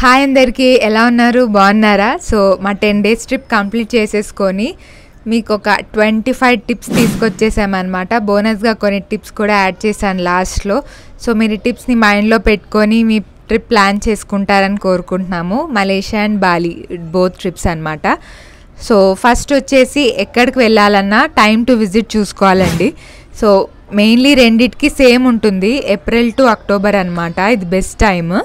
Hi అందరికీ, ఎలా ఉన్నారు? బాగున్నారా? సో మా 10 days ట్రిప్ కంప్లీట్ చేసేసుకొని మీకు ఒక 25 టిప్స్ తీసుకొచ్చేసామన్నమాట. బోనస్గా కొన్ని టిప్స్ కూడా యాడ్ చేశాను లాస్ట్లో. సో మీరు ఈ టిప్స్ని మైండ్లో పెట్టుకొని మీ ట్రిప్ ప్లాన్ చేసుకుంటారని కోరుకుంటున్నాము. Malaysia and Bali both trips అనమాట. సో ఫస్ట్ వచ్చేసి ఎక్కడికి వెళ్ళాలన్నా టైం టు విజిట్ చూసుకోవాలండి. సో మెయిన్లీ రెండిటికి సేమ్ ఉంటుంది, ఏప్రిల్ టు అక్టోబర్ అనమాట. ఇది బెస్ట్ టైమ్.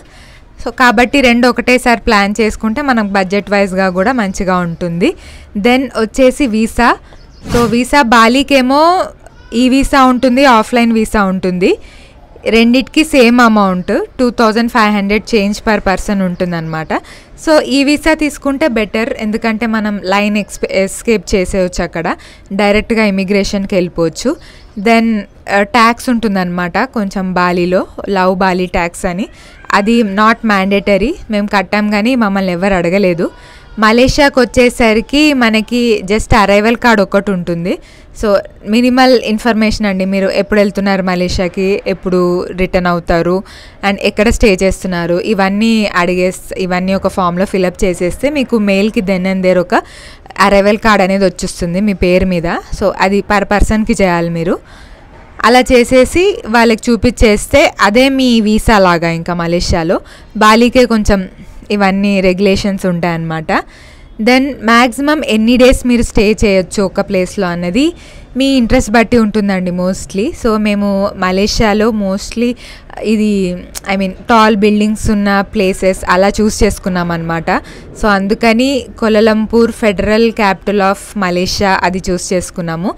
సో కాబట్టి రెండు ఒకటేసారి ప్లాన్ చేసుకుంటే మనకు బడ్జెట్ వైజ్గా కూడా మంచిగా ఉంటుంది. దెన్ వచ్చేసి వీసా. సో వీసా బాలీకేమో ఈ వీసా ఉంటుంది, ఆఫ్లైన్ వీసా ఉంటుంది. రెండిటికి same amount 2500 change per person ఉంటుందన్నమాట. సో ఈ వీసా తీసుకుంటే బెటర్, ఎందుకంటే మనం లైన్ ఎస్కేప్ చేసేయచ్చు, అక్కడ డైరెక్ట్గా ఇమిగ్రేషన్కి వెళ్ళిపోవచ్చు. దెన్ ట్యాక్స్ ఉంటుందన్నమాట కొంచెం బాలీలో, లవ్ బాలీ ట్యాక్స్ అని. అది నాట్ మ్యాండేటరీ, మేము కట్టాం కానీ మమ్మల్ని ఎవరు అడగలేదు. మలేషియాకి వచ్చేసరికి మనకి జస్ట్ అరైవల్ కార్డ్ ఒకటి ఉంటుంది. సో మినిమల్ ఇన్ఫర్మేషన్ అండి, మీరు ఎప్పుడు వెళ్తున్నారు మలేషియాకి, ఎప్పుడు రిటర్న్ అవుతారు, అండ్ ఎక్కడ స్టే చేస్తున్నారు, ఇవన్నీ ఒక ఫామ్లో ఫిలప్ చేసేస్తే మీకు మెయిల్కి దెన్ అండ్ దేర్ ఒక అరైవల్ కార్డ్ అనేది వచ్చేస్తుంది మీ పేరు మీద. సో అది పర్ పర్సన్కి చేయాలి మీరు. అలా చేసేసి వాళ్ళకి చూపించేస్తే అదే మీ వీసా లాగా. ఇంకా మలేషియాలో బాలీకే కొంచెం ఇవన్నీ రెగ్యులేషన్స్ ఉంటాయన్నమాట. దెన్ మ్యాక్సిమం ఎన్ని డేస్ మీరు స్టే చేయొచ్చు ఒక ప్లేస్లో అన్నది మీ ఇంట్రెస్ట్ బట్టి ఉంటుందండి మోస్ట్లీ. సో మేము మలేషియాలో మోస్ట్లీ ఇది టాల్ బిల్డింగ్స్ ఉన్న ప్లేసెస్ అలా చూస్ చేసుకున్నాం అనమాట. సో అందుకని Kuala Lumpur federal capital of Malaysia అది చూస్ చేసుకున్నాము.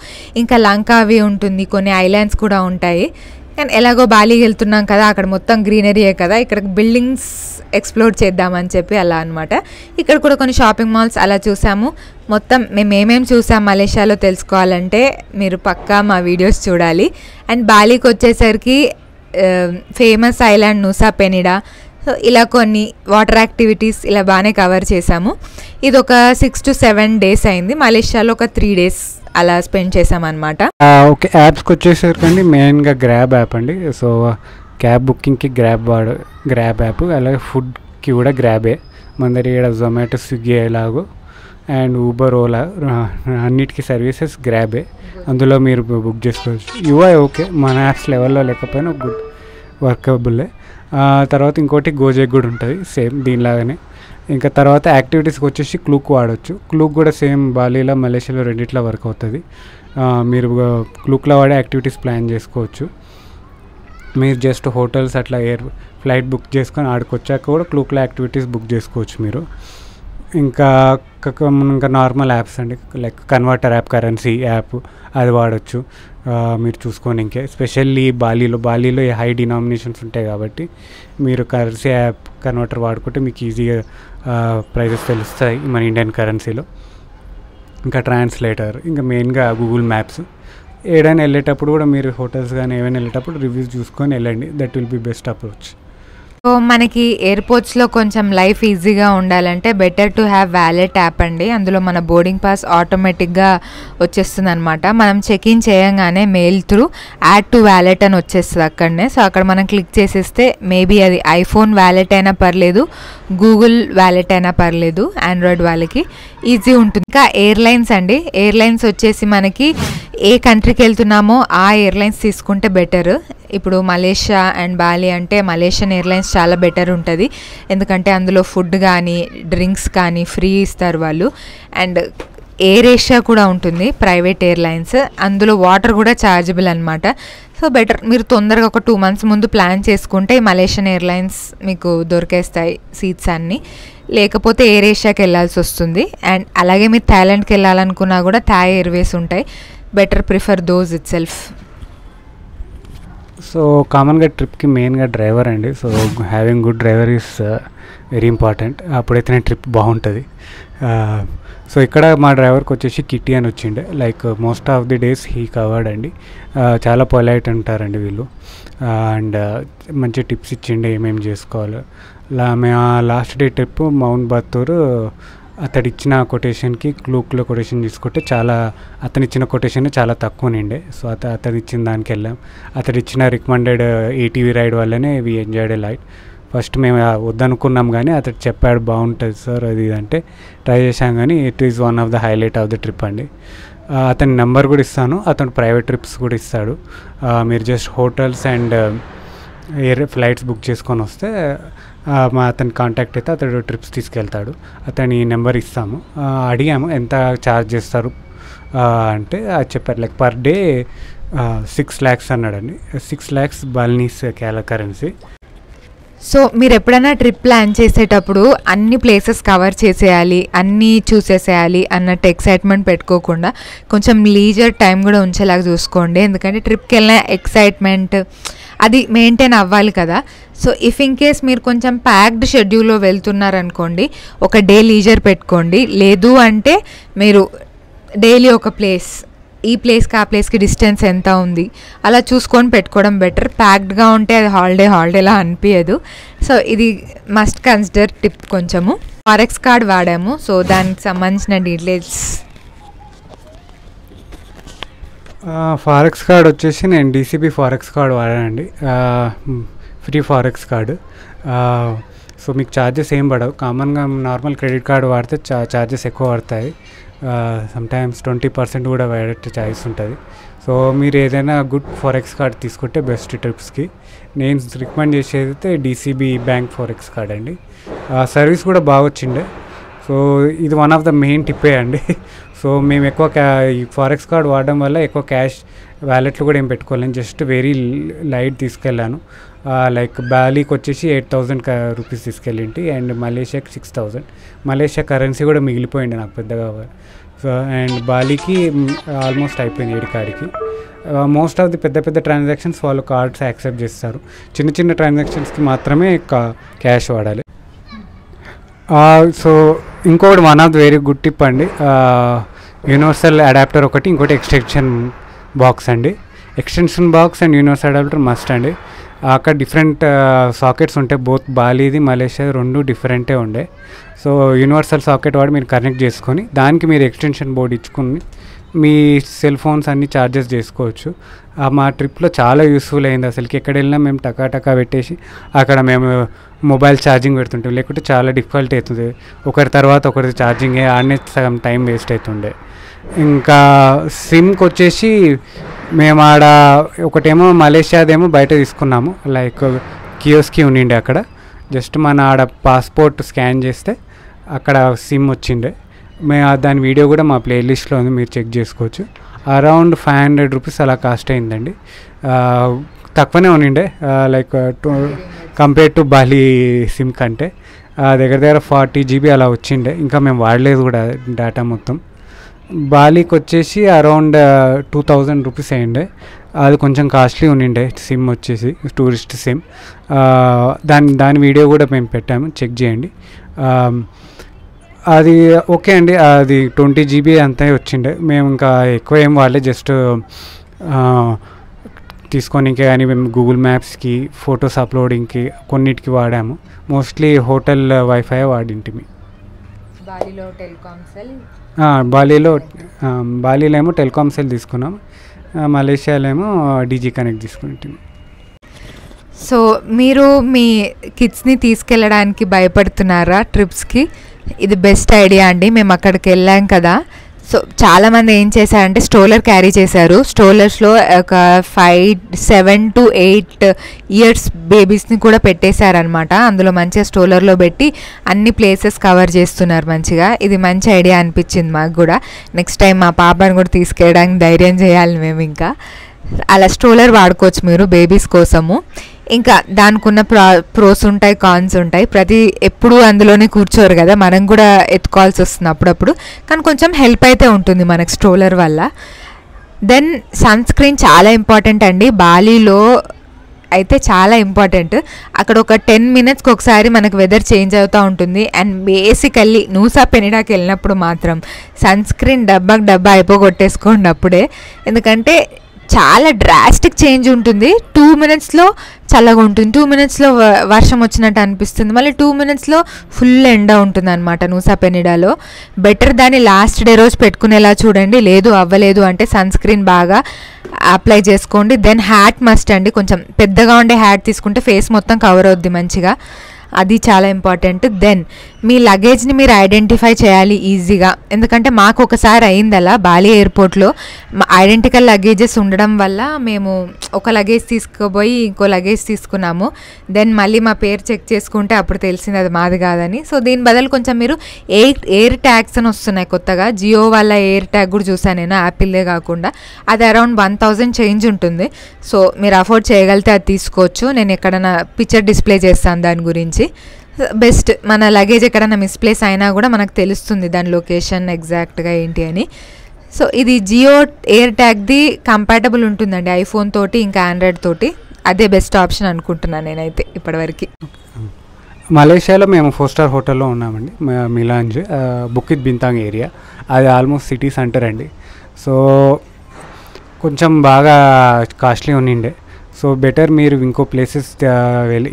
ఇంకా లంకావి ఉంటుంది, కొన్ని ఐలాండ్స్ కూడా ఉంటాయి. కానీ ఎలాగో బాలీకి వెళ్తున్నాం కదా, అక్కడ మొత్తం గ్రీనరీయే కదా, ఇక్కడ బిల్డింగ్స్ ఎక్స్ప్లోర్ చేద్దామని చెప్పి అలా అనమాట. ఇక్కడ కూడా కొన్ని షాపింగ్ మాల్స్ అలా చూసాము. మొత్తం మేము ఏమేమి చూసాం మలేషియాలో తెలుసుకోవాలంటే మీరు పక్కా మా వీడియోస్ చూడాలి. అండ్ బాలీకి వచ్చేసరికి famous island Nusa Penida, so ఇలా కొన్ని వాటర్ యాక్టివిటీస్ ఇలా బాగానే కవర్ చేసాము. ఇది ఒక 6 to 7 days అయింది. మలేషియాలో ఒక 3 days అలా స్పెండ్ చేసామన్నమాట. ఓకే, యాప్స్కి వచ్చేసరికి మెయిన్గా గ్రాబ్ యాప్ అండి. సో క్యాబ్ బుకింగ్కి గ్రాబ్ యాప్, అలాగే ఫుడ్కి కూడా గ్రాబే. మన దగ్గర ఇక్కడ జొమాటో, స్విగ్గీ ఎలాగో, అండ్ ఊబర్, ఓలా అన్నిటికీ సర్వీసెస్ గ్రాబే. అందులో మీరు బుక్ చేసుకోవచ్చు. యూఐ ఓకే, మన యాప్స్ లెవెల్లో లేకపోయినా గుడ్ వర్కబుల్లే. తర్వాత ఇంకోటి గోజెక్ కూడా ఉంటుంది సేమ్ దీనిలాగానే. ఇంకా తర్వాత యాక్టివిటీస్కి వచ్చేసి క్లూక్ వాడచ్చు. క్లూక్ కూడా సేమ్ బాలీలో, మలేషియాలో రెండిట్లో వర్క్ అవుతుంది. మీరు క్లూక్లో వాడే యాక్టివిటీస్ ప్లాన్ చేసుకోవచ్చు. మీరు జస్ట్ హోటల్స్ అట్లా ఫ్లైట్ బుక్ చేసుకొని ఆడికి వచ్చాక కూడా క్లూక్లో యాక్టివిటీస్ బుక్ చేసుకోవచ్చు మీరు. ఇంకా నార్మల్ యాప్స్ అండి, like converter app, currency app, అది వాడచ్చు మీరు చూసుకొని. ఇంకా ఎస్పెషల్లీ బాలీలో హై డినామినేషన్స్ ఉంటాయి కాబట్టి మీరు కరెన్సీ యాప్ కన్వర్టర్ వాడుకుంటే మీకు ఈజీగా ప్రైజెస్ తెలుస్తాయి మన ఇండియన్ కరెన్సీలో. ఇంకా ట్రాన్స్లేటర్, ఇంకా మెయిన్గా గూగుల్ మ్యాప్స్. ఏదైనా వెళ్ళేటప్పుడు కూడా మీరు హోటల్స్ కానీ ఏమైనా వెళ్ళేటప్పుడు రివ్యూస్ చూసుకొని వెళ్ళండి. That will be best approach. So మనకి ఎయిర్పోర్ట్స్లో కొంచెం లైఫ్ ఈజీగా ఉండాలంటే better to have wallet app అండి. అందులో మన బోర్డింగ్ పాస్ ఆటోమేటిక్గా వచ్చేస్తుంది అనమాట. మనం చెక్ ఇన్ చేయంగానే mail through add to wallet అని వచ్చేస్తుంది అక్కడనే. సో అక్కడ మనం క్లిక్ చేసేస్తే మేబీ అది ఐఫోన్ వ్యాలెట్ అయినా పర్లేదు, గూగుల్ వ్యాలెట్ అయినా పర్లేదు, ఆండ్రాయిడ్ వాళ్ళకి ఈజీ ఉంటుంది. ఇంకా ఎయిర్లైన్స్ అండి, ఎయిర్లైన్స్ వచ్చేసి మనకి ఏ కంట్రీకి వెళ్తున్నామో ఆ ఎయిర్లైన్స్ తీసుకుంటే బెటర్. ఇప్పుడు మలేషియా అండ్ బాలి అంటే మలేషియన్ ఎయిర్లైన్స్ చాలా బెటర్ ఉంటుంది, ఎందుకంటే అందులో ఫుడ్ కానీ డ్రింక్స్ కానీ ఫ్రీ ఇస్తారు వాళ్ళు. అండ్ ఎయిర్ ఏషియా కూడా ఉంటుంది, ప్రైవేట్ ఎయిర్లైన్స్, అందులో వాటర్ కూడా ఛార్జబుల్ అనమాట. సో బెటర్ మీరు తొందరగా ఒక 2 months ముందు ప్లాన్ చేసుకుంటే మలేషియన్ ఎయిర్లైన్స్ మీకు దొరికేస్తాయి సీట్స్ అన్నీ. లేకపోతే ఎయిర్ ఏషియాకి వెళ్ళాల్సి వస్తుంది. అండ్ అలాగే మీరు థాయిలాండ్కి వెళ్ళాలనుకున్నా కూడా థాయ్ ఎయిర్వేస్ ఉంటాయి. Better prefer those itself. So కామన్గా ట్రిప్కి మెయిన్గా డ్రైవర్ అండి. So having good driver is very important. అప్పుడైతేనే ట్రిప్ బాగుంటుంది. సో ఇక్కడ మా డ్రైవర్కి వచ్చేసి కిట్టి అని వచ్చిండే. Like most of the days he covered అండి. చాలా పొలైట్ ఉంటారండి వీళ్ళు. అండ్ మంచి టిప్స్ ఇచ్చిండే ఏమేమి చేసుకోవాలి. మేము last day trip Mount Batur, అతడిచ్చిన కొటేషన్కి క్లూక్లో కొటేషన్ తీసుకుంటే అతనిచ్చిన కొటేషన్ చాలా తక్కువ నిండే. సో అతను ఇచ్చిన దానికి వెళ్ళాం. అతడిచ్చిన రికమెండెడ్ ఏటీవీ రైడ్ వల్లనే we enjoyed a light first మేము వద్దనుకున్నాం కానీ అతడు చెప్పాడు బాగుంటుంది సార్ అది అంటే ట్రై చేసాం కానీ it is one of the highlight of the trip అండి. అతని నెంబర్ కూడా ఇస్తాను, అతను ప్రైవేట్ ట్రిప్స్ కూడా ఇస్తాడు. మీరు just hotels and air flights book చేసుకొని వస్తే మా అతని కాంటాక్ట్ అయితే అతడు ట్రిప్స్ తీసుకెళ్తాడు. అతని నెంబర్ ఇస్తాము. అడిగాము ఎంత ఛార్జ్ చేస్తారు అంటే అది చెప్పారు లైక్ పర్ డే 6 lakhs అన్నాడండి. 6 lakhs బాలినీస్ కరెన్సీ. సో మీరు ఎప్పుడైనా ట్రిప్ ప్లాన్ చేసేటప్పుడు అన్ని ప్లేసెస్ కవర్ చేసేయాలి, అన్నీ చూసేసేయాలి అన్నట్టు ఎక్సైట్మెంట్ పెట్టుకోకుండా కొంచెం లీజర్ టైం కూడా ఉంచేలాగా చూసుకోండి. ఎందుకంటే ట్రిప్కి వెళ్ళిన ఎక్సైట్మెంట్ అది మెయింటైన్ అవ్వాలి కదా. సో ఇఫ్ ఇన్ కేస్ మీరు కొంచెం ప్యాక్డ్ షెడ్యూల్లో వెళ్తున్నారనుకోండి, ఒక డే లీజర్ పెట్టుకోండి. లేదు అంటే మీరు డైలీ ఒక ప్లేస్, ఈ ప్లేస్కి ఆ ప్లేస్కి డిస్టెన్స్ ఎంత ఉంది అలా చూసుకొని పెట్టుకోవడం బెటర్. ప్యాక్డ్గా ఉంటే అది హాలిడేలా అనిపించదు. సో ఇది మస్ట్ కన్సిడర్ టిప్. కొంచెము ఫారెక్స్ కార్డ్ వాడాము, సో దానికి సంబంధించిన డీటెయిల్స్. ఫారెక్స్ కార్డ్ వచ్చేసి నేను DCB ఫారెక్స్ కార్డ్ వాడానండి, ఫ్రీ ఫారెక్స్ కార్డు. సో మీకు ఛార్జెస్ ఏం పడవు. కామన్గా నార్మల్ క్రెడిట్ కార్డు వాడితే ఛార్జెస్ ఎక్కువ పడతాయి. సమ్టైమ్స్ 20% కూడా వాడే ఛాయిస్ ఉంటుంది. సో మీరు ఏదైనా గుడ్ ఫారెక్స్ కార్డ్ తీసుకుంటే బెస్ట్ ట్రిప్స్కి. నేను రికమెండ్ చేసేది అయితే DCB బ్యాంక్ ఫారెక్స్ కార్డ్ అండి. సర్వీస్ కూడా బాగా వచ్చిండే. సో ఇది వన్ ఆఫ్ ద మెయిన్ టిప్పే అండి. సో మేము ఎక్కువ ఈ ఫారెక్స్ కార్డ్ వాడడం వల్ల ఎక్కువ క్యాష్ వ్యాలెట్లు కూడా ఏం పెట్టుకోలేను, జస్ట్ వెరీ లైట్ తీసుకెళ్ళాను. లైక్ బాలీకి వచ్చేసి 8,000 రూపీస్ తీసుకెళ్ళింటి అండ్ మలేషియాకి 6,000. మలేషియా కరెన్సీ కూడా మిగిలిపోయింది నాకు పెద్దగా. సో అండ్ బాలీకి ఆల్మోస్ట్ అయిపోయింది 7 కాడికి. మోస్ట్ ఆఫ్ ది పెద్ద ట్రాన్సాక్షన్స్ వాళ్ళు కార్డ్స్ యాక్సెప్ట్ చేస్తారు. చిన్న ట్రాన్సాక్షన్స్కి మాత్రమే క్యాష్ వాడాలి. సో ఇంకొకటి one of the very good tip అండి, యూనివర్సల్ అడాప్టర్ ఒకటి, ఇంకోటి ఎక్స్టెన్షన్ బాక్స్ అండి. Extension box and universal adapter must అండి. అక్కడ డిఫరెంట్ సాకెట్స్ ఉంటాయి, బోత్ బాలీది మలేషియా రెండు డిఫరెంటే ఉండే. సో యూనివర్సల్ సాకెట్ వాడి మీరు కనెక్ట్ చేసుకొని దానికి మీరు ఎక్స్టెన్షన్ బోర్డ్ ఇచ్చుకుని మీ సెల్ ఫోన్స్ అన్ని ఛార్జెస్ చేసుకోవచ్చు. మా ట్రిప్లో చాలా యూస్ఫుల్ అయింది. అసలుకి ఎక్కడ వెళ్ళినా మేము టకా పెట్టేసి అక్కడ మేము మొబైల్ ఛార్జింగ్ పెడుతుంటాం, లేకుంటే చాలా డిఫికల్ట్ అవుతుంది. ఒకరి తర్వాత ఒకరి ఛార్జింగ్ ఆడనే సగం టైం వేస్ట్ అవుతుండే. ఇంకా సిమ్కి వచ్చేసి మేము ఆడ ఒకటేమో మలేషియాదేమో బయట తీసుకున్నాము, లైక్ కియోస్కి ఉండిండే. అక్కడ జస్ట్ మన ఆడ పాస్పోర్ట్ స్కాన్ చేస్తే అక్కడ సిమ్ వచ్చిండే. దాని వీడియో కూడా మా ప్లేలిస్ట్లో ఉంది, మీరు చెక్ చేసుకోవచ్చు. అరౌండ్ 500 రూపీస్ అలా కాస్ట్ అయిందండి. తక్కువనే ఉండిండే like compare to Bali SIM కంటే. దగ్గర 40 GB అలా వచ్చిండే. ఇంకా మేము వాడలేదు కూడా డేటా మొత్తం. బాలీకి వచ్చేసి అరౌండ్ 2,000 రూపీస్ అయ్యిండే. అది కొంచెం కాస్ట్లీ ఉండిండే సిమ్ వచ్చేసి, టూరిస్ట్ సిమ్. దాని వీడియో కూడా మేము పెట్టాము, చెక్ చేయండి. అది ఓకే అండి, అది 20 GB అంతా వచ్చిండే. మేము ఇంకా ఎక్కువ ఏం వాడలేదు, జస్ట్ తీసుకోనికే కానీ మేము గూగుల్ మ్యాప్స్కి, ఫొటోస్ అప్లోడింగ్కి కొన్నిటికి వాడాము. మోస్ట్లీ హోటల్ వైఫై వాడింటిమి. బాలీలో ఏమో టెలికామ్ సెల్ తీసుకున్నాం, మలేషియాలో ఏమో DG కనెక్ట్ తీసుకుంటాం. సో మీరు మీ కిడ్స్ని తీసుకెళ్ళడానికి భయపడుతున్నారా ట్రిప్స్కి? ఇది బెస్ట్ ఐడియా అండి. మేము అక్కడికి వెళ్ళాం కదా, సో చాలామంది ఏం చేశారంటే స్ట్రోలర్ క్యారీ చేశారు. స్ట్రోలర్స్లో ఒక 7 to 8 years బేబీస్ని కూడా పెట్టేశారనమాట. అందులో మంచిగా స్ట్రోలర్లో పెట్టి అన్ని ప్లేసెస్ కవర్ చేస్తున్నారు మంచిగా. ఇది మంచి ఐడియా అనిపించింది మాకు కూడా. నెక్స్ట్ టైం మా పాపని కూడా తీసుకెళ్ళడానికి ధైర్యం చేయాలి మేము. ఇంకా అలా స్ట్రోలర్ వాడుకోవచ్చు మీరు బేబీస్ కోసము. ఇంకా దానికి ఉన్న ప్రోస్ ఉంటాయి, కాన్స్ ఉంటాయి. ఎప్పుడు అందులోనే కూర్చోరు కదా, మనం కూడా ఎత్తుకోవాల్సి వస్తుంది అప్పుడప్పుడు. కానీ కొంచెం హెల్ప్ అయితే ఉంటుంది మనకు స్ట్రోలర్ వల్ల. దెన్ సన్ స్క్రీన్ చాలా ఇంపార్టెంట్ అండి. బాలీలో అయితే చాలా ఇంపార్టెంట్. అక్కడ ఒక 10 minutesకి ఒకసారి మనకు వెదర్ చేంజ్ అవుతూ ఉంటుంది. అండ్ బేసికల్లీ నూసా పెనిడాకి వెళ్ళినప్పుడు మాత్రం సన్ స్క్రీన్ డబ్బా అయిపోగొట్టేసుకోండి అప్పుడే. ఎందుకంటే చాలా డ్రాస్టిక్ చేంజ్ ఉంటుంది. 2 minutesలో చల్లగా ఉంటుంది, 2 minutesలో వర్షం వచ్చినట్టు అనిపిస్తుంది, మళ్ళీ 2 minutesలో ఫుల్ ఎండ ఉంటుంది అనమాట నూసా పెనిడాలో. బెటర్ దాన్ని లాస్ట్ డే రోజు పెట్టుకునేలా చూడండి. లేదు అవ్వలేదు అంటే సన్ స్క్రీన్ బాగా అప్లై చేసుకోండి. దెన్ హ్యాట్ మస్ట్ అండి. కొంచెం పెద్దగా ఉండే హ్యాట్ తీసుకుంటే ఫేస్ మొత్తం కవర్ అవుద్ది మంచిగా. అది చాలా ఇంపార్టెంట్. దెన్ మీ లగేజ్ని మీరు ఐడెంటిఫై చేయాలి ఈజీగా, ఎందుకంటే మాకు ఒకసారి అయింది అలా బాలి ఎయిర్పోర్ట్లో ఐడెంటికల్ లగేజెస్ ఉండడం వల్ల మేము ఒక లగేజ్ తీసుకుపోయి ఇంకో లగేజ్ తీసుకున్నాము. దెన్ మళ్ళీ మా పేరు చెక్ చేసుకుంటే అప్పుడు తెలిసింది అది మాది కాదని. సో దీని బదులు కొంచెం మీరు ఎయిర్ ట్యాగ్స్ అని వస్తున్నాయి కొత్తగా, జియో వాళ్ళ ఎయిర్ ట్యాగ్ కూడా చూసాను నేను, యాపిల్దే కాకుండా. అది అరౌండ్ 1000 చేంజ్ ఉంటుంది. సో మీరు అఫోర్డ్ చేయగలిగితే అది తీసుకోవచ్చు. నేను ఎక్కడైనా పిక్చర్ డిస్ప్లే చేస్తాను దాని గురించి. బెస్ట్, మన లగేజ్ ఎక్కడైనా మిస్ప్లేస్ అయినా కూడా మనకు తెలుస్తుంది దాని లొకేషన్ ఎగ్జాక్ట్గా ఏంటి అని. సో ఇది జియో ఎయిర్ ట్యాగ్ది కంపాటబుల్ ఉంటుందండి ఐఫోన్ తోటి ఇంకా ఆండ్రాయిడ్ తోటి. అదే బెస్ట్ ఆప్షన్ అనుకుంటున్నాను నేనైతే ఇప్పటివరకు. మలేషియాలో మేము 4 స్టార్ హోటల్లో ఉన్నామండి, మిలాంజ్ బుకిత్ బింతాంగ్ ఏరియా. అది ఆల్మోస్ట్ సిటీ సెంటర్ అండి. సో కొంచెం బాగా కాస్ట్లీ ఉండిండే. సో బెటర్ మీరు ఇంకో ప్లేసెస్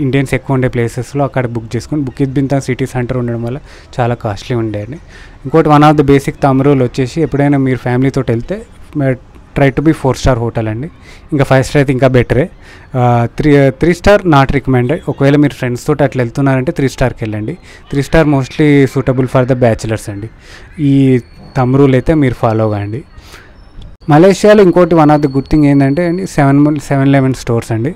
ఇండియన్స్ ఎక్కువ ఉండే ప్లేసెస్లో అక్కడ బుక్ చేసుకుని, బుకిత్ బింతాంగ్ సిటీ సెంటర్ ఉండడం వల్ల చాలా కాస్ట్లీ ఉండేది. ఇంకోటి one of the basic thumb rule వచ్చేసి ఎప్పుడైనా మీరు ఫ్యామిలీతో వెళ్తే try to be 4 star hotel అండి. ఇంకా 5 స్టార్ అయితే ఇంకా బెటరే. 3 స్టార్ నాట్ రికమెండెడ్. ఒకవేళ మీరు ఫ్రెండ్స్ తోటి అట్లా వెళ్తున్నారంటే 3 స్టార్కి వెళ్ళండి. 3 star mostly suitable for the bachelors అండి. ఈ థంబ్ రూల్ అయితే మీరు ఫాలో కాండి. మలేషియాలో ఇంకోటి one of the good thing ఏంటంటే అండి 7-Eleven స్టోర్స్ అండి.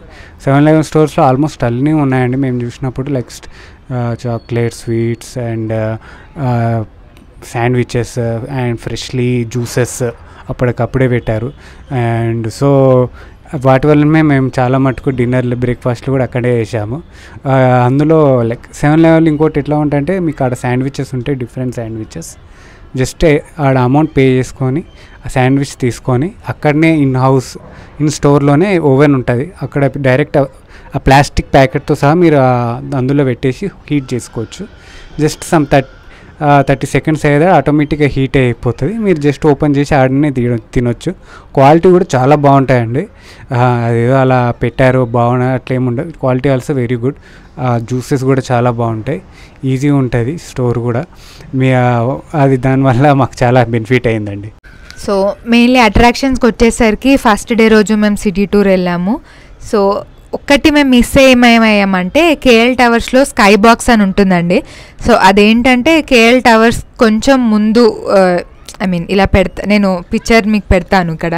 7-Eleven స్టోర్స్లో ఆల్మోస్ట్ అన్నీ ఉన్నాయండి మేము చూసినప్పుడు. Like chocolate, sweets and sandwiches and freshly juices అప్పటికప్పుడే పెట్టారు. అండ్ సో వాటి వల్లనే మేము చాలా మటుకు డిన్నర్లు, బ్రేక్ఫాస్ట్లు కూడా అక్కడే చేసాము. అందులో లైక్ 7-Eleven ఇంకోటి ఎట్లా ఉంటుందంటే మీకు ఆడ శాండ్విచెస్ ఉంటాయి, డిఫరెంట్ శాండ్విచెస్. జస్ట్ ఆడ అమౌంట్ పే చేసుకొని ఆ శాండ్విచ్ తీసుకొని అక్కడనే ఇన్ స్టోర్లోనే ఓవెన్ ఉంటుంది, అక్కడ డైరెక్ట్ ఆ ప్లాస్టిక్ ప్యాకెట్తో సహా మీరు అందులో పెట్టేసి హీట్ చేసుకోవచ్చు. జస్ట్ 30 సెకండ్స్ అయితే ఆటోమేటిక్గా హీట్ అయిపోతుంది. మీరు జస్ట్ ఓపెన్ చేసి ఆడనే తినొచ్చు. క్వాలిటీ కూడా చాలా బాగుంటాయండి. అదేదో అలా పెట్టారు బాగున్నా అట్లా ఏముండదు. Quality also very good. Juices కూడా చాలా బాగుంటాయి. ఈజీగా ఉంటుంది స్టోర్ కూడా. అది దానివల్ల మాకు చాలా బెనిఫిట్ అయిందండి. సో మెయిన్లీ అట్రాక్షన్స్కి వచ్చేసరికి ఫస్ట్ డే రోజు మేము సిటీ టూర్ వెళ్ళాము. సో ఒక్కటి మేము మిస్ ఏమయ్యామంటే కేఎల్ టవర్స్లో స్కై బాక్స్ అని ఉంటుందండి. సో అదేంటంటే కేఎల్ టవర్స్ కొంచెం ముందు ఇలా నేను పిక్చర్ మీకు పెడతాను ఇక్కడ.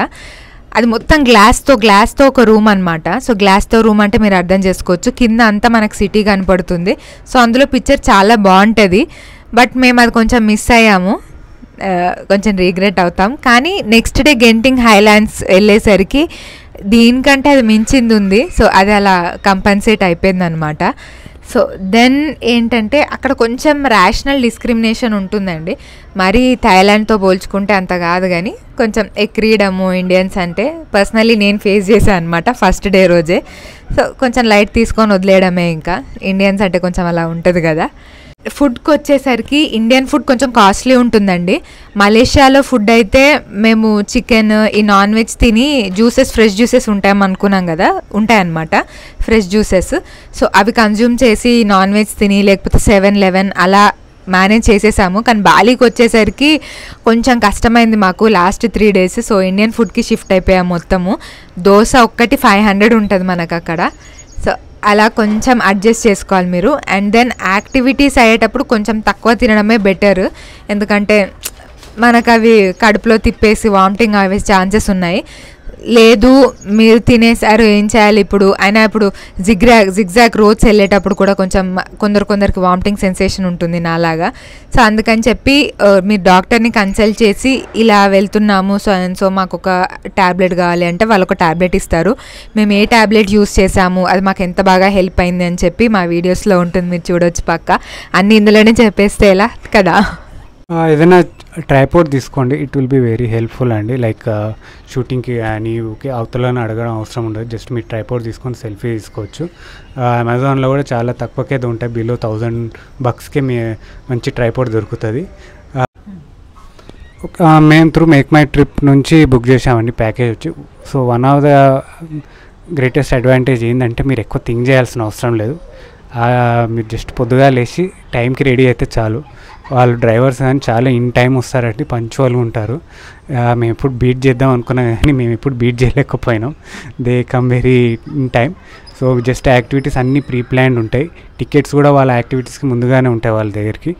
అది మొత్తం గ్లాస్తో ఒక రూమ్ అనమాట. సో గ్లాస్తో రూమ్ అంటే మీరు అర్థం చేసుకోవచ్చు, కింద అంతా మనకు సిటీ కనపడుతుంది. సో అందులో పిక్చర్ చాలా బాగుంటుంది. బట్ మేము అది కొంచెం మిస్ అయ్యాము, కొంచెం రిగ్రెట్ అవుతాం. కానీ నెక్స్ట్ డే గెంటింగ్ హైలాండ్స్ వెళ్ళేసరికి దీనికంటే అది మించింది ఉంది. సో అది అలా కంపన్సేట్ అయిపోయింది అనమాట. సో దెన్ ఏంటంటే అక్కడ కొంచెం రేషనల్ డిస్క్రిమినేషన్ ఉంటుందండి. మరి థాయిలాండ్తో పోల్చుకుంటే అంత కాదు, కానీ కొంచెం ఎక్రీడము ఇండియన్స్ అంటే పర్సనల్లీ నేను ఫేస్ చేశాను అనమాట ఫస్ట్ డే రోజే. సో కొంచెం లైట్ తీసుకొని వదిలేయడమే, ఇంకా ఇండియన్స్ అంటే కొంచెం అలా ఉంటుంది కదా. ఫుడ్కి వచ్చేసరికి ఇండియన్ ఫుడ్ కొంచెం కాస్ట్లీ ఉంటుందండి. మలేషియాలో ఫుడ్ అయితే మేము చికెన్, ఈ నాన్ వెజ్ తిని ఫ్రెష్ జ్యూసెస్ ఉంటాయనుకున్నాం కదా, ఉంటాయన్నమాట ఫ్రెష్ జ్యూసెస్. సో అవి కన్జ్యూమ్ చేసి నాన్ వెజ్ తిని లేకపోతే 7-Eleven అలా మేనేజ్ చేసేసాము. కానీ బాలీకి వచ్చేసరికి కొంచెం కష్టమైంది మాకు లాస్ట్ 3 days. సో ఇండియన్ ఫుడ్కి షిఫ్ట్ అయిపోయాము మొత్తము. దోశ ఒక్కటి 500 ఉంటుంది మనకు అక్కడ. సో అలా కొంచెం అడ్జస్ట్ చేసుకోవాలి మీరు. అండ్ దెన్ యాక్టివిటీస్ అయ్యేటప్పుడు కొంచెం తక్కువ తినడమే బెటర్, ఎందుకంటే మనకు అవి కడుపులో తిప్పేసి వామిటింగ్ అయ్యే ఛాన్సెస్ ఉన్నాయి. లేదు మీరు తినేసారు ఏం చేయాలి ఇప్పుడు అయినా, ఇప్పుడు జిగ్జాగ్ రోడ్స్ వెళ్ళేటప్పుడు కూడా కొంచెం కొందరికి వామిటింగ్ సెన్సేషన్ ఉంటుంది నాలాగా. సో అందుకని చెప్పి మీరు డాక్టర్ని కన్సల్ట్ చేసి ఇలా వెళ్తున్నాము సో మాకు ఒక ట్యాబ్లెట్ కావాలి అంటే వాళ్ళు ఒక ట్యాబ్లెట్ ఇస్తారు. మేము ఏ ట్యాబ్లెట్ యూస్ చేసాము, అది మాకు ఎంత బాగా హెల్ప్ అయింది అని చెప్పి మా వీడియోస్లో ఉంటుంది, మీరు చూడవచ్చు పక్క. అన్నీ ఇందులోనే చెప్పేస్తే ఎలా కదా. ఏదైనా ట్రైపోర్డ్ తీసుకోండి, it will be very helpful అండి. లైక్ షూటింగ్కి కానీ ఓకే అవతలని అడగడం అవసరం ఉండదు. జస్ట్ మీరు ట్రైపోర్డ్ తీసుకొని సెల్ఫీ తీసుకోవచ్చు. అమెజాన్లో కూడా చాలా తక్కువకే ఉంటాయి, బిలో $1000కే మంచి ట్రైపోర్డ్ దొరుకుతుంది. మేము త్రూ మేక్ మై ట్రిప్ నుంచి బుక్ చేసామండి ప్యాకేజ్ వచ్చి. So one of the greatest advantage ఏంటంటే మీరు ఎక్కువ థింక్ చేయాల్సిన అవసరం లేదు. మీరు జస్ట్ పొద్దుగా లేచి టైంకి రెడీ అయితే చాలు. వాళ్ళు డ్రైవర్స్ కానీ చాలా ఇన్ టైం వస్తారంటే పంచువల్గా ఉంటారు. మేము ఎప్పుడు బీట్ చేద్దాం అనుకున్నాం కానీ మేము ఎప్పుడు బీట్ చేయలేకపోయినాం. They come very in time. So just activities అన్నీ ప్రీ ప్లాన్డ్ ఉంటాయి. టికెట్స్ కూడా వాళ్ళ యాక్టివిటీస్కి ముందుగానే ఉంటాయి వాళ్ళ దగ్గరికి.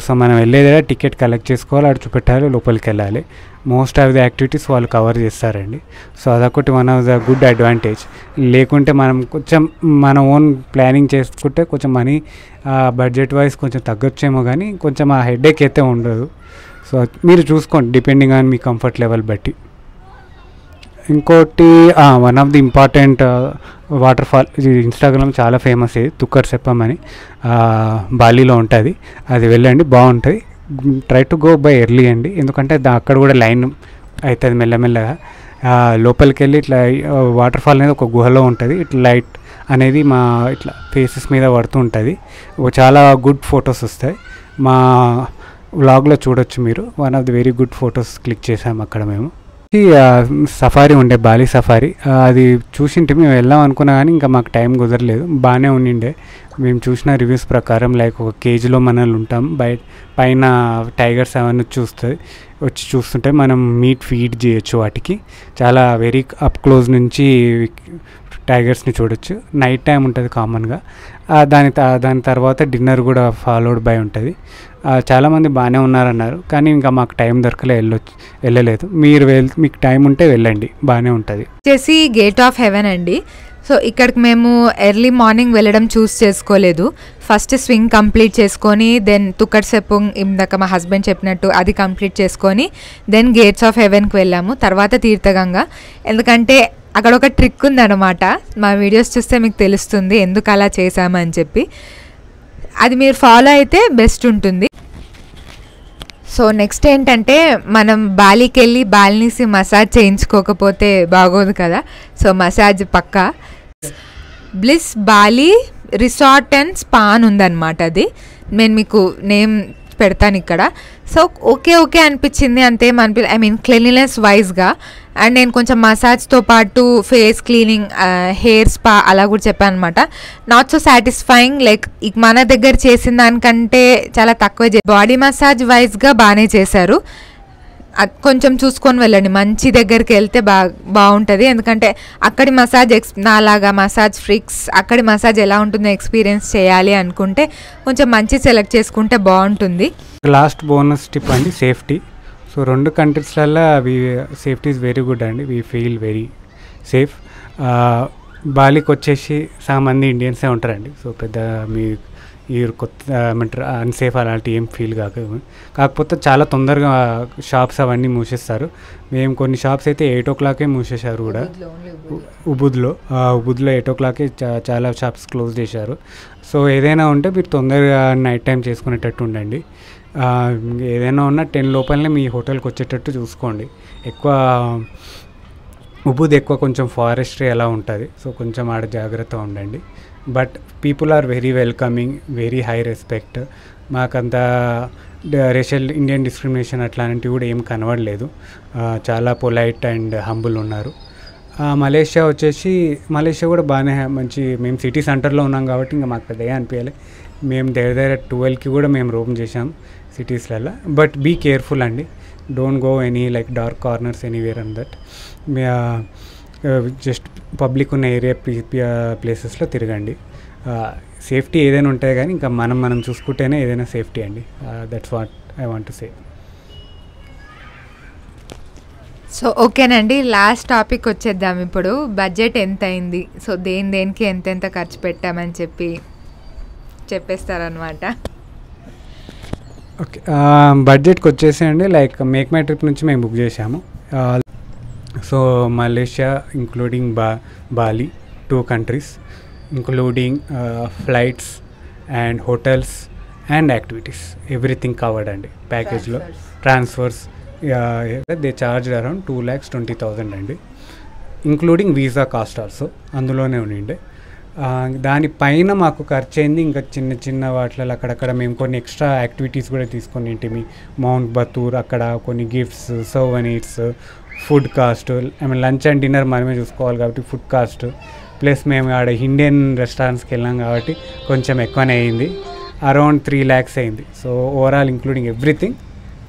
సో మనం వెళ్ళేదే టికెట్ కలెక్ట్ చేసుకోవాలి, అటు చూపెట్టాలి, లోపలికి వెళ్ళాలి. మోస్ట్ ఆఫ్ ది యాక్టివిటీస్ వాళ్ళు కవర్ చేస్తారండి. సో అదొకటి one of the good advantage. లేకుంటే మనం కొంచెం మన ఓన్ ప్లానింగ్ చేసుకుంటే కొంచెం మనీ బడ్జెట్ వైజ్ కొంచెం తగ్గొచ్చేమో, కానీ కొంచెం ఆ హెడేక్ అయితే ఉండదు. సో మీరు చూసుకోండి depending on me comfort level బట్టి. ఇంకోటి one of the important water fall, ఇది ఇన్స్టాగ్రామ్ చాలా ఫేమస్, ఇది తుక్కర్ సెప్పం అని బాలీలో ఉంటుంది. అది వెళ్ళండి, బాగుంటుంది. Try to go by early అండి, ఎందుకంటే అక్కడ కూడా లైన్ అవుతుంది మెల్లమెల్లగా. లోపలికి వెళ్ళి ఇట్లా వాటర్ ఫాల్ అనేది ఒక గుహలో ఉంటుంది. ఇట్లా లైట్ అనేది మా ఇట్లా ఫేసెస్ మీద పడుతూ ఉంటుంది. చాలా గుడ్ ఫొటోస్ వస్తాయి. మా వ్లాగ్లో చూడొచ్చు మీరు. One of the very good photos click చేసాము అక్కడ మేము. సఫారీ ఉండే, బాలీ సఫారీ, అది చూసింటే మేము వెళ్దాం అనుకున్నా కానీ ఇంకా మాకు టైం కుదరలేదు. బాగానే ఉండిండే. మేము చూసిన రివ్యూస్ ప్రకారం లైక్ ఒక కేజీలో మనల్ని ఉంటాం, పైన టైగర్స్ అవన్నీ వచ్చి చూస్తుంటే మనం మీట్ ఫీడ్ చేయొచ్చు వాటికి. చాలా వెరీ అప్ క్లోజ్ నుంచి టైగర్స్ని చూడొచ్చు. నైట్ టైం ఉంటుంది కామన్గా. దాని తర్వాత డిన్నర్ కూడా ఫాలోడ్ బై ఉంటుంది. చాలామంది బాగానే ఉన్నారన్నారు, కానీ ఇంకా మాకు టైం వెళ్ళలేదు. మీకు టైం ఉంటే వెళ్ళండి, బాగానే ఉంటుంది. వచ్చేసి గేట్ ఆఫ్ హెవెన్ అండి. సో ఇక్కడికి మేము ఎర్లీ మార్నింగ్ వెళ్ళడం చూస్ చేసుకోలేదు. ఫస్ట్ స్వింగ్ కంప్లీట్ చేసుకొని దెన్ తుక్కర్ సెప్పుంగ్ ఇందాక మా హస్బెండ్ చెప్పినట్టు అది కంప్లీట్ చేసుకొని దెన్ గేట్స్ ఆఫ్ హెవెన్కి వెళ్ళాము. తర్వాత తీర్థగంగా. ఎందుకంటే అక్కడ ఒక ట్రిక్ ఉందన్నమాట. మా వీడియోస్ చూస్తే మీకు తెలుస్తుంది ఎందుకు అలా చేసామని చెప్పి. అది మీరు ఫాలో అయితే బెస్ట్ ఉంటుంది. సో నెక్స్ట్ ఏంటంటే మనం బాలీకి వెళ్ళి బాలినీసి మసాజ్ చేయించుకోకపోతే బాగోదు కదా. సో మసాజ్ పక్కా. Bliss Bali resort and spa ఉందన్నమాట. అది నేను మీకు నేమ్ పెడతాను ఇక్కడ. సో ఓకే అనిపించింది, అంతేం ఐ మీన్ క్లీన్లీనెస్ వైజ్గా. అండ్ నేను కొంచెం మసాజ్తో పాటు ఫేస్ క్లీనింగ్, హెయిర్ స్పా అలా కూడా చెప్పాను అనమాట. నాట్ సో సాటిస్ఫైయింగ్, లైక్ మన దగ్గర చేసిన దానికంటే చాలా తక్కువ. బాడీ మసాజ్ వైజ్గా బాగానే చేశారు. కొంచెం చూసుకొని వెళ్ళండి, మంచి దగ్గరికి వెళ్తే బాగుంటుంది. ఎందుకంటే అక్కడి మసాజ్ నాలాగా మసాజ్ ఫ్రీక్స్ అక్కడి మసాజ్ ఎలా ఉంటుందో ఎక్స్పీరియన్స్ చేయాలి అనుకుంటే కొంచెం మంచి సెలెక్ట్ చేసుకుంటే బాగుంటుంది. లాస్ట్ బోనస్ టిప్ అండి, సేఫ్టీ. సో 2 కంట్రీస్లలో సేఫ్టీ ఈజ్ వెరీ గుడ్ అండి. We feel very safe. బాలీకి వచ్చేసి చాలా మంది ఇండియన్సే ఉంటారండి. సో పెద్ద ఈ కొత్త ఏమంటారు అన్సేఫ్ అలాంటి ఏం ఫీల్ కాకపోతే చాలా తొందరగా షాప్స్ అవన్నీ మూసేస్తారు. మేము కొన్ని షాప్స్ అయితే 8 o'clock మూసేశారు కూడా. ఉబుద్లో 8 o'clock చాలా షాప్స్ క్లోజ్ చేశారు. సో ఏదైనా ఉంటే మీరు తొందరగా నైట్ టైం చేసుకునేటట్టు ఉండండి. ఏదైనా ఉన్నా 10 లోపలనే మీ హోటల్కి వచ్చేటట్టు చూసుకోండి. ఉబుద్ ఎక్కువ కొంచెం ఫారెస్ట్రీ అలా ఉంటుంది. సో కొంచెం ఆడ జాగ్రత్తగా ఉండండి. But people are very welcoming, very high respect. మాకంత రేషియల్ ఇండియన్ డిస్క్రిమినేషన్ అట్లాంటివి కూడా ఏం కనబడలేదు. చాలా పొలైట్ అండ్ హంబుల్ ఉన్నారు. మలేషియా కూడా బాగానే మంచి. మేము సిటీ సెంటర్లో ఉన్నాం కాబట్టి ఇంకా మాకు పెద్దగా అనిపించాలి. మేము దగ్గర 12కి కూడా మేము రోమ్ చేసాం సిటీస్లలో. బట్ బీ కేర్ఫుల్ అండి, don't go any like dark corners anywhere an that. Just public ఉన్న ప్లేసెస్లో తిరగండి. సేఫ్టీ ఏదైనా ఉంటాయి కానీ ఇంకా మనం చూసుకుంటేనే ఏదైనా సేఫ్టీ అండి. That's what I want to say. So ఓకేనండి, లాస్ట్ టాపిక్ వచ్చేద్దాం ఇప్పుడు. బడ్జెట్ ఎంత అయింది, సో దేనికి ఎంతెంత ఖర్చు పెట్టామని చెప్పేస్తారనమాట. ఓకే, బడ్జెట్కి వచ్చేసేయండి లైక్ మేక్ మై ట్రిప్ నుంచి మేము బుక్ చేసాము. So Malaysia including Bali 2 countries including flights and hotels and activities everything covered అండి ప్యాకేజ్లో. ట్రాన్స్ఫర్స్ దే చార్జ్ అరౌండ్ 2,20,000 అండి, ఇంక్లూడింగ్ వీసా కాస్ట్ ఆల్సో అందులోనే ఉండిండే. దానిపైన మాకు ఖర్చు అయింది ఇంకా చిన్న వాటిలో అక్కడక్కడ మేము కొన్ని ఎక్స్ట్రా యాక్టివిటీస్ కూడా తీసుకొని ఏంటి మౌంట్ బతూర్, అక్కడ కొన్ని gifts, souvenirs, food cost, lunch and dinner మనమే చూసుకోవాలి కాబట్టి ఫుడ్ కాస్ట్, ప్లస్ మేము ఆడ ఇండియన్ రెస్టారెంట్స్కి వెళ్ళాం కాబట్టి కొంచెం ఎక్కువనే అయింది. అరౌండ్ 3 lakhs అయింది. So overall including everything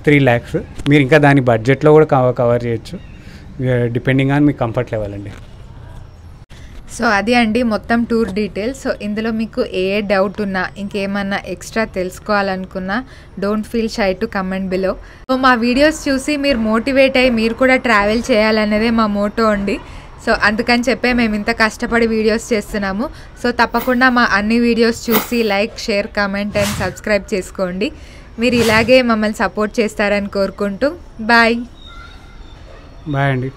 3 lakhs. మీరు ఇంకా దాని బడ్జెట్లో కూడా కవర్ చేయొచ్చు depending on me comfort level అండి. సో అది అండి మొత్తం టూర్ డీటెయిల్స్. సో ఇందులో మీకు ఏ డౌట్ ఉన్నా, ఇంకేమన్నా ఎక్స్ట్రా తెలుసుకోవాలనుకున్నా don't feel shy to comment below. So మా వీడియోస్ చూసి మీరు మోటివేట్ అయ్యి మీరు కూడా ట్రావెల్ చేయాలనేదే మా మోటో అండి. సో అందుకని చెప్పే మేము ఇంత కష్టపడి వీడియోస్ చేస్తున్నాము. సో తప్పకుండా మా అన్ని వీడియోస్ చూసి like, share, comment and subscribe చేసుకోండి. మీరు ఇలాగే మమ్మల్ని సపోర్ట్ చేస్తారని కోరుకుంటూ బాయ్ బాయ్ అండి.